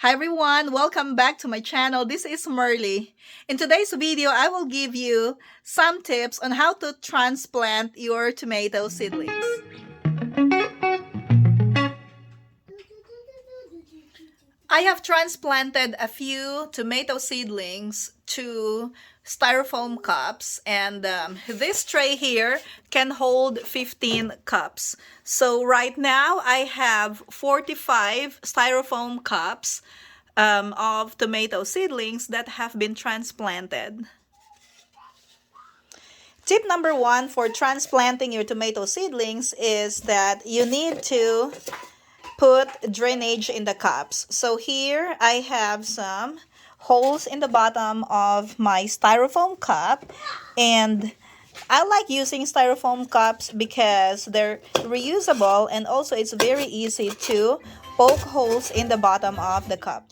Hi everyone, welcome back to my channel. This is Merly. In today's video, I will give you some tips on how to transplant your tomato seedlings. I have transplanted a few tomato seedlings to styrofoam cups, and this tray here can hold 15 cups. So right now I have 45 styrofoam cups of tomato seedlings that have been transplanted. Tip number one for transplanting your tomato seedlings is that you need to put drainage in the cups. So here I have some holes in the bottom of my styrofoam cup, and I like using styrofoam cups because they're reusable and also it's very easy to poke holes in the bottom of the cup.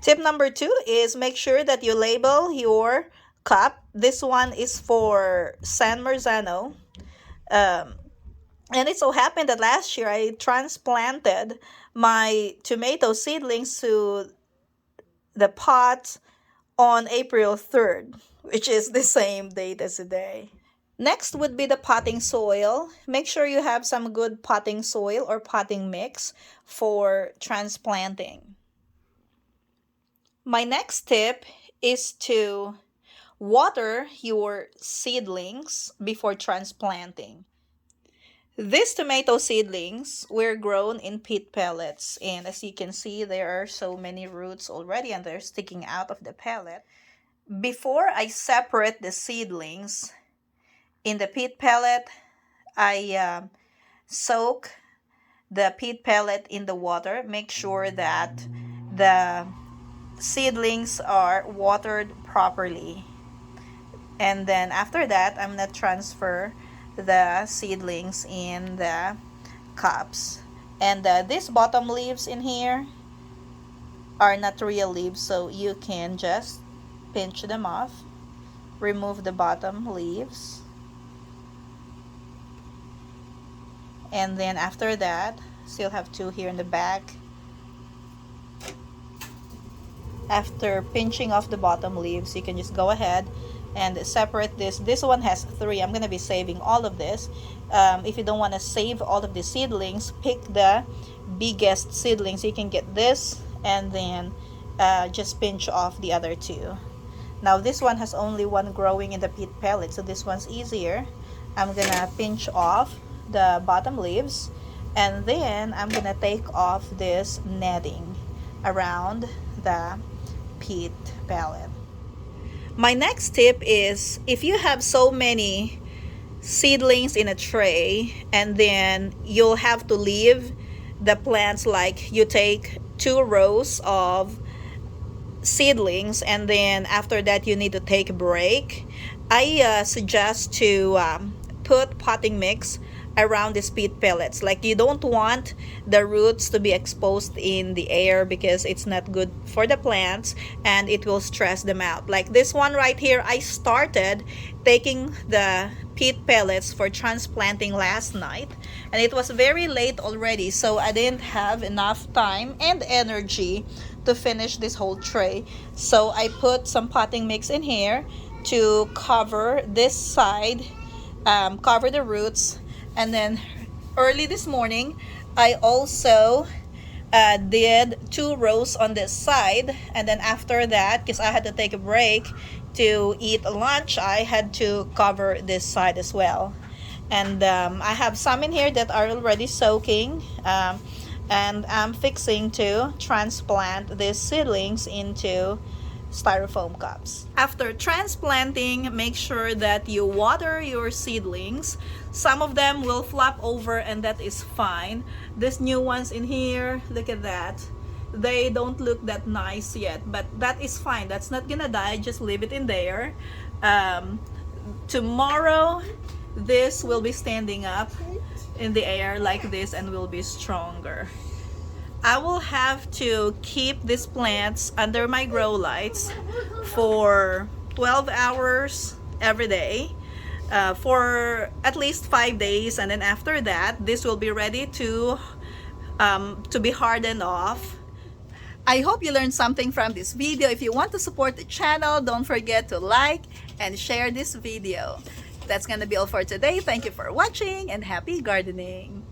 Tip number two is make sure that you label your cup. This one is for San Marzano. And it so happened that last year I transplanted my tomato seedlings to the pot on April 3rd, which is the same date as today. Next would be the potting soil. Make sure you have some good potting soil or potting mix for transplanting. My next tip is to water your seedlings before transplanting. These tomato seedlings were grown in peat pellets, and as you can see, there are so many roots already and they're sticking out of the pellet. Before I separate the seedlings in the peat pellet, I soak the peat pellet in the water. Make sure that the seedlings are watered properly. And then after that, I'm going to transfer the seedlings in the cups. And these bottom leaves in here are not real leaves, so you can just pinch them off. Remove the bottom leaves. And then after that, still have two here in the back. After pinching off the bottom leaves, you can just go ahead and separate this. This one has three. I'm going to be saving all of this. If you don't want to save all of the seedlings, pick the biggest seedlings. You can get this and then just pinch off the other two. Now this one has only one growing in the peat pellet, so this one's easier. I'm going to pinch off the bottom leaves, and then I'm going to take off this netting around the peat pellet. My next tip is if you have so many seedlings in a tray and then you'll have to leave the plants, like you take 2 rows of seedlings and then after that you need to take a break, I suggest to put potting mix around these peat pellets. Like, you don't want the roots to be exposed in the air because it's not good for the plants and it will stress them out. Like this one right here, I started taking the peat pellets for transplanting last night and it was very late already, so I didn't have enough time and energy to finish this whole tray. So I put some potting mix in here to cover this side, cover the roots. And then early this morning, I also did 2 rows on this side. And then after that, because I had to take a break to eat lunch, I had to cover this side as well. And I have some in here that are already soaking. And I'm fixing to transplant these seedlings into styrofoam cups. After transplanting, make sure that you water your seedlings. Some of them will flop over and that is fine. These new ones in here, look at that. They don't look that nice yet, but that is fine. That's not gonna die, just leave it in there. Tomorrow, this will be standing up in the air like this and will be stronger. I will have to keep these plants under my grow lights for 12 hours every day for at least 5 days, and then after that this will be ready to be hardened off. I hope you learned something from this video. If you want to support the channel, don't forget to like and share this video. That's gonna be all for today. Thank you for watching and happy gardening.